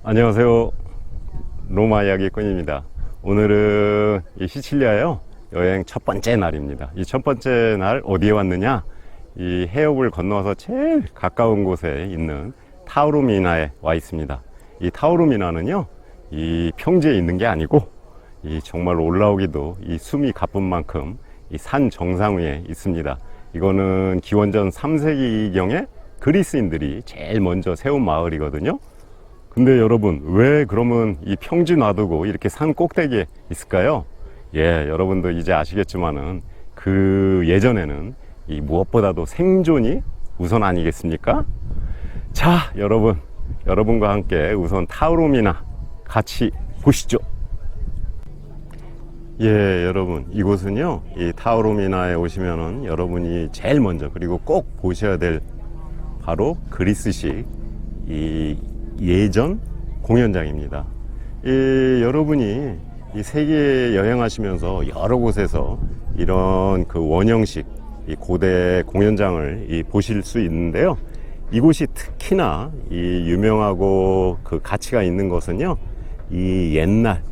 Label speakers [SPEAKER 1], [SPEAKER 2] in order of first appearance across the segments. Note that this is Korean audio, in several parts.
[SPEAKER 1] 안녕하세요. 로마 이야기꾼입니다. 오늘은 이 시칠리아요 여행 첫 번째 날입니다. 이 첫 번째 날 어디에 왔느냐, 이 해협을 건너서 제일 가까운 곳에 있는 타우로미나에 와 있습니다. 이 타우로미나는요 이 평지에 있는 게 아니고 이 정말 올라오기도 이 숨이 가쁜 만큼 이 산 정상 위에 있습니다. 이거는 기원전 3세기경에 그리스인들이 제일 먼저 세운 마을이거든요. 근데 여러분, 왜 그러면 이 평지 놔두고 이렇게 산 꼭대기에 있을까요? 예, 여러분도 이제 아시겠지만은 그 예전에는 이 무엇보다도 생존이 우선 아니겠습니까? 자, 여러분과 함께 우선 타우로미나 같이 보시죠. 예, 여러분, 이곳은요 이 타우로미나에 오시면은 여러분이 제일 먼저, 그리고 꼭 보셔야 될 바로 그리스식 이 예전 공연장입니다. 여러분이 이 세계 여행하시면서 여러 곳에서 이런 그 원형식 이 고대 공연장을 보실 수 있는데요. 이곳이 특히나 이 유명하고 그 가치가 있는 것은요, 이 옛날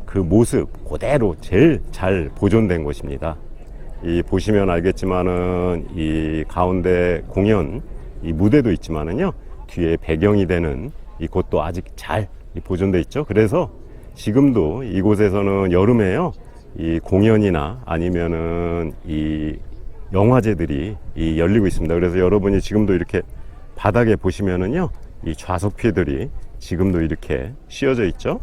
[SPEAKER 1] 그 모습 그대로 제일 잘 보존된 곳입니다. 이 보시면 알겠지만은 이 가운데 공연 이 무대도 있지만은요, 뒤에 배경이 되는 이곳도 아직 잘 보존되어 있죠. 그래서 지금도 이곳에서는 여름에요 이 공연이나 아니면은 이 영화제들이 열리고 있습니다. 그래서 여러분이 지금도 이렇게 바닥에 보시면은요 이 좌석피들이 지금도 이렇게 씌워져 있죠.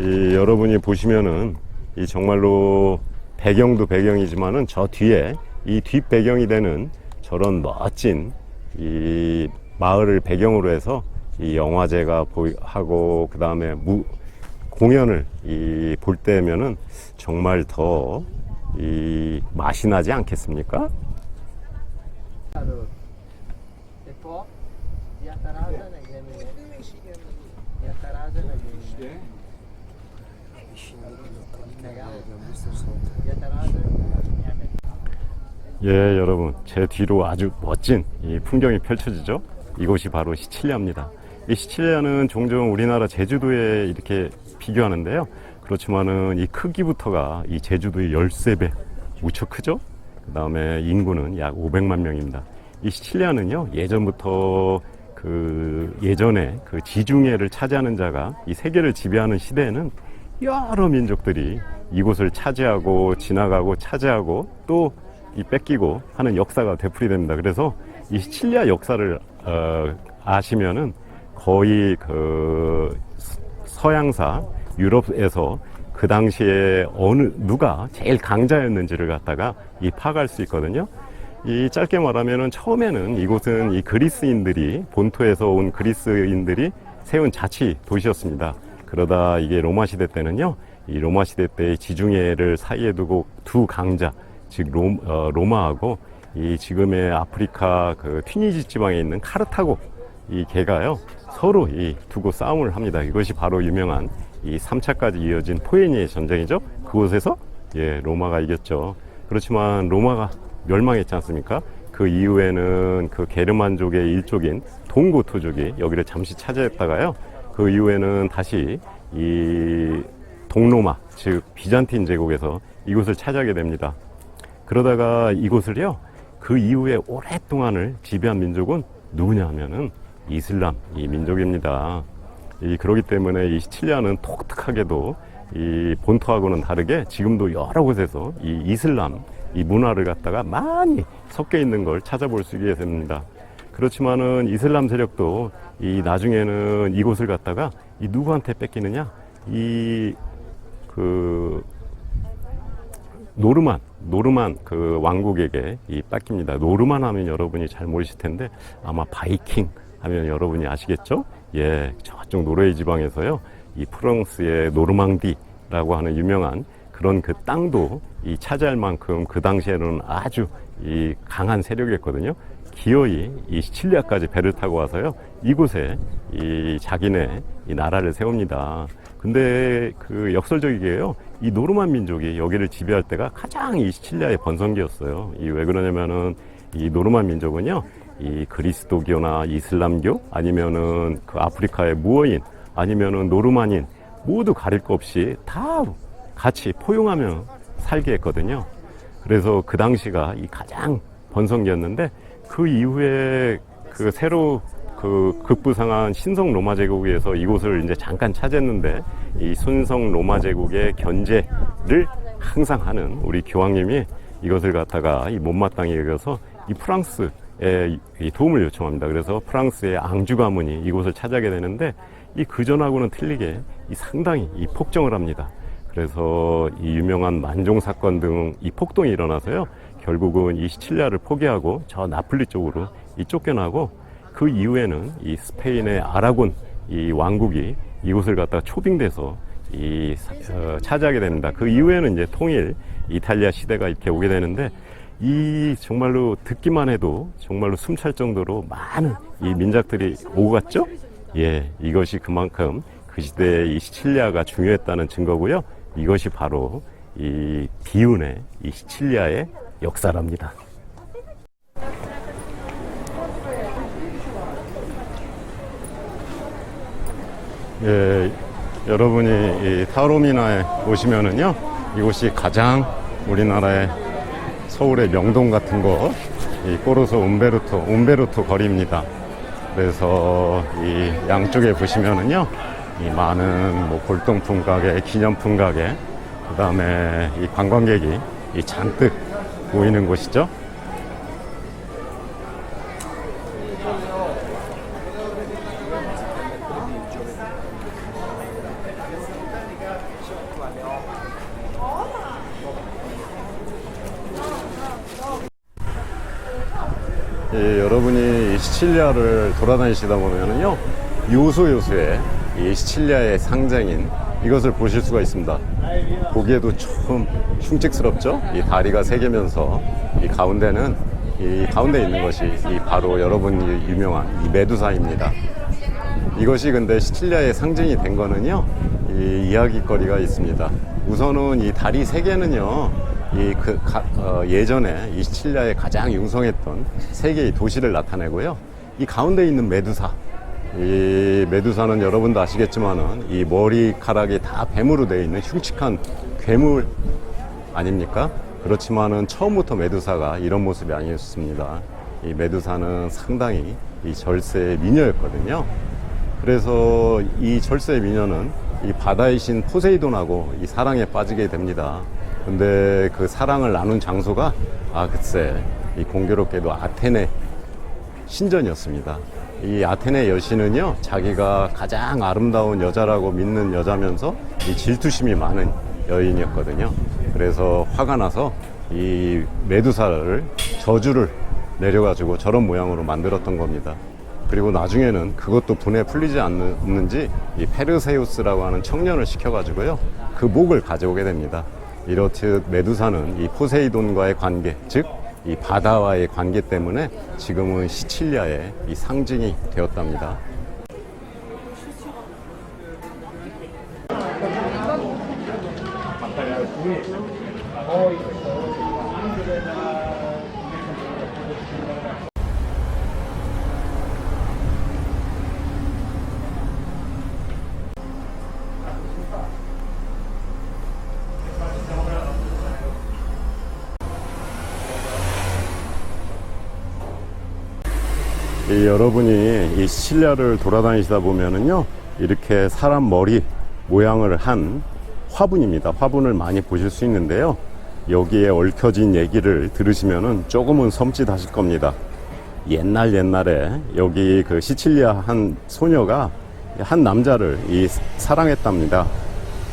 [SPEAKER 1] 여러분이 보시면은 이 정말로 배경도 배경이지만은 저 뒤에 이 뒷배경이 되는 저런 멋진 이 마을을 배경으로 해서 이 영화제가 하고 그 다음에 공연을 볼 때면은 정말 더 이 맛이 나지 않겠습니까? 예, 여러분, 제 뒤로 아주 멋진 이 풍경이 펼쳐지죠. 이곳이 바로 시칠리아입니다. 이 시칠리아는 종종 우리나라 제주도에 이렇게 비교하는데요. 그렇지만은 이 크기부터가 이 제주도의 13배 무척 크죠. 그 다음에 인구는 약 500만 명입니다. 이 시칠리아는요 예전부터 예전에 그 지중해를 차지하는 자가 이 세계를 지배하는 시대에는 여러 민족들이 이곳을 차지하고 지나가고 차지하고 또 이 뺏기고 하는 역사가 되풀이됩니다. 그래서 이 시칠리아 역사를 아시면은 거의 그 서양사 유럽에서 그 당시에 누가 제일 강자였는지를 갖다가 파악할 수 있거든요. 짧게 말하면은 처음에는 이곳은 이 그리스인들이, 본토에서 온 그리스인들이 세운 자치 도시였습니다. 그러다 이게 로마 시대 때는요, 이 로마 시대 때 지중해를 사이에 두고 두 강자, 즉 로마하고 이 지금의 아프리카 그 튀니지 지방에 있는 카르타고 이 개가요 서로 두고 싸움을 합니다. 이것이 바로 유명한 이 3차까지 이어진 포에니의 전쟁이죠. 그곳에서 로마가 이겼죠. 그렇지만 로마가 멸망했지 않습니까? 그 이후에는 그 게르만족의 일족인 동고토족이 여기를 잠시 차지했다가요, 그 이후에는 다시 이 동로마, 즉 비잔틴 제국에서 이곳을 차지하게 됩니다. 그러다가 이곳을요 그 이후에 오랫동안을 지배한 민족은 누구냐 하면은 이슬람 이 민족입니다. 그렇기 때문에 이 시칠리아는 독특하게도 이 본토하고는 다르게 지금도 여러 곳에서 이 이슬람 이 문화를 갖다가 많이 섞여 있는 걸 찾아볼 수 있게 됩니다. 그렇지만은 이슬람 세력도 나중에는 이곳을 갖다가 누구한테 뺏기느냐, 노르만 그 왕국에게 뺏깁니다. 노르만 하면 여러분이 잘 모르실 텐데 아마 바이킹 하면 여러분이 아시겠죠? 예, 저쪽 노르웨이 지방에서요 이 프랑스의 노르망디라고 하는 유명한 그런 그 땅도 차지할 만큼 그 당시에는 아주 강한 세력이었거든요. 기어이 시칠리아까지 배를 타고 와서요 이곳에 자기네 나라를 세웁니다. 근데 그 역설적이게요 이 노르만 민족이 여기를 지배할 때가 가장 이 시칠리아의 번성기였어요. 이 왜 그러냐면은 이 노르만 민족은요, 이 그리스도교나 이슬람교 아니면은 그 아프리카의 무어인 아니면은 노르만인 모두 가릴 것 없이 다 같이 포용하며 살게 했거든요. 그래서 그 당시가 이 가장 번성기였는데, 그 이후에 그 새로 그 급부상한 신성 로마 제국에서 이곳을 이제 잠깐 차지했는데, 이 신성 로마 제국의 견제를 항상 하는 우리 교황님이 이것을 갖다가 이 못마땅히 여겨서 이 프랑스에 이 도움을 요청합니다. 그래서 프랑스의 앙주 가문이 이곳을 차지하게 되는데, 이 그전하고는 틀리게 이 상당히 이 폭정을 합니다. 그래서 이 유명한 만종 사건 등 이 폭동이 일어나서요, 결국은 이 시칠리아를 포기하고 저 나폴리 쪽으로 이 쫓겨나고, 그 이후에는 이 스페인의 아라곤 이 왕국이 이곳을 갖다가 초빙돼서 차지하게 됩니다. 그 이후에는 이제 통일 이탈리아 시대가 이렇게 오게 되는데, 이 정말로 듣기만 해도 정말로 숨찰 정도로 많은 이 민작들이 오고 갔죠? 예, 이것이 그만큼 그 시대에 이 시칠리아가 중요했다는 증거고요. 이것이 바로 이 비운의 이 시칠리아의 역사랍니다. 예, 여러분이 이 타로미나에 오시면은요, 이곳이 가장 우리나라의 서울의 명동 같은 거, 이 코르소 움베르토 거리입니다. 그래서 이 양쪽에 보시면은요, 이 많은 뭐 골동품 가게, 기념품 가게, 그 다음에 이 관광객이 이 잔뜩 모이는 곳이죠. 예, 여러분이 이 시칠리아를 돌아다니시다 보면은요, 요소요소에 이 시칠리아의 상징인 이것을 보실 수가 있습니다. 보기에도 좀 흉측스럽죠? 이 다리가 세 개면서 이 가운데 있는 것이 이 바로 여러분이 유명한 이 메두사입니다. 이것이 근데 시칠리아의 상징이 된 거는요, 이 이야기거리가 있습니다. 우선은 이 다리 세 개는요, 예전에 이 시칠리아에 가장 융성했던 세 개의 도시를 나타내고요. 이 가운데 있는 메두사, 이 메두사는 여러분도 아시겠지만은 이 머리카락이 다 뱀으로 되어 있는 흉측한 괴물 아닙니까? 그렇지만은 처음부터 메두사가 이런 모습이 아니었습니다. 이 메두사는 상당히 이 절세의 미녀였거든요. 그래서 이 절세의 미녀는 이 바다의 신 포세이돈하고 이 사랑에 빠지게 됩니다. 근데 그 사랑을 나눈 장소가 글쎄, 이 공교롭게도 아테네 신전이었습니다. 이 아테네 여신은요, 자기가 가장 아름다운 여자라고 믿는 여자면서 이 질투심이 많은 여인이었거든요. 그래서 화가 나서 이 메두사를 저주를 내려가지고 저런 모양으로 만들었던 겁니다. 그리고 나중에는 그것도 분에 풀리지 않는지 이 페르세우스라고 하는 청년을 시켜가지고요, 그 목을 가져오게 됩니다. 이렇듯 메두사는 이 포세이돈과의 관계, 즉 이 바다와의 관계 때문에 지금은 시칠리아의 이 상징이 되었답니다. 여러분이 이 시칠리아를 돌아다니시다 보면은요, 이렇게 사람 머리 모양을 한 화분입니다. 화분을 많이 보실 수 있는데요, 여기에 얽혀진 얘기를 들으시면은 조금은 섬찟하실 겁니다. 옛날에 여기 그 시칠리아 한 소녀가 한 남자를 사랑했답니다.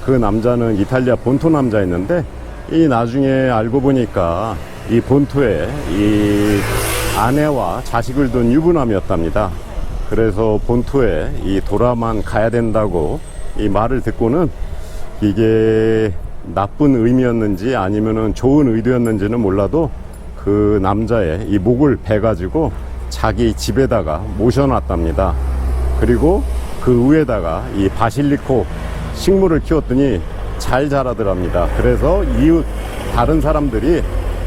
[SPEAKER 1] 그 남자는 이탈리아 본토 남자였는데, 이 나중에 알고 보니까 이 본토에 이 아내와 자식을 둔 유부남이었답니다. 그래서 본토에 이 돌아만 가야 된다고 이 말을 듣고는, 이게 나쁜 의미였는지 아니면은 좋은 의도였는지는 몰라도 그 남자의 이 목을 베가지고 자기 집에다가 모셔놨답니다. 그리고 그 위에다가 이 바실리코 식물을 키웠더니 잘 자라더랍니다. 그래서 이웃 다른 사람들이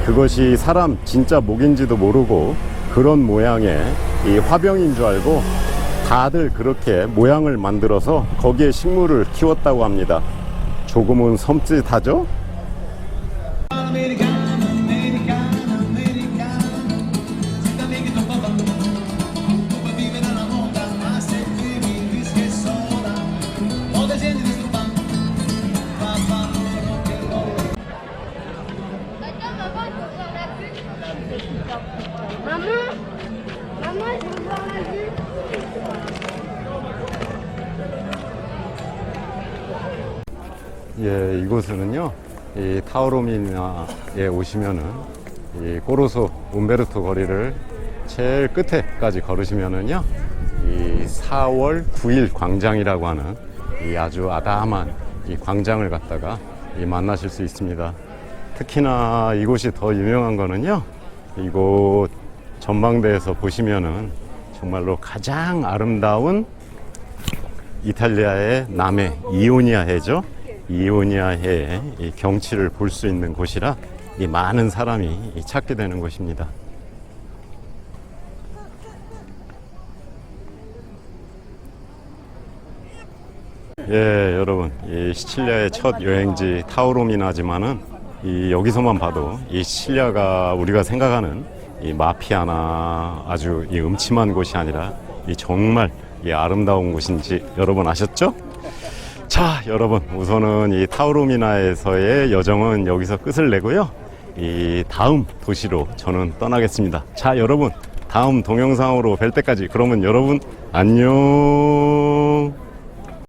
[SPEAKER 1] 그것이 사람 진짜 목인지도 모르고 그런 모양의 이 화병인 줄 알고 다들 그렇게 모양을 만들어서 거기에 식물을 키웠다고 합니다. 조금은 섬찟하죠? 예, 이곳은요, 이 타오로미나에 오시면은 이 코로소 움베르토 거리를 제일 끝에까지 걸으시면은요, 이 4월 9일 광장이라고 하는 이 아주 아담한 이 광장을 갖다가 이 만나실 수 있습니다. 특히나 이곳이 더 유명한 거는요, 이곳 전망대에서 보시면은 정말로 가장 아름다운 이탈리아의 남해 이오니아 해죠. 이오니아 해의 이 경치를 볼 수 있는 곳이라 이 많은 사람이 찾게 되는 곳입니다. 예, 여러분, 이 시칠리아의 첫 여행지 타우로미나지만은 이 여기서만 봐도 이 시칠리아가 우리가 생각하는 이 마피아나 아주 이 음침한 곳이 아니라 이 정말 이 아름다운 곳인지 여러분 아셨죠? 자, 여러분, 우선은 이 타우로미나에서의 여정은 여기서 끝을 내고요. 이 다음 도시로 저는 떠나겠습니다. 자, 여러분, 다음 동영상으로 뵐 때까지 그러면 여러분 안녕.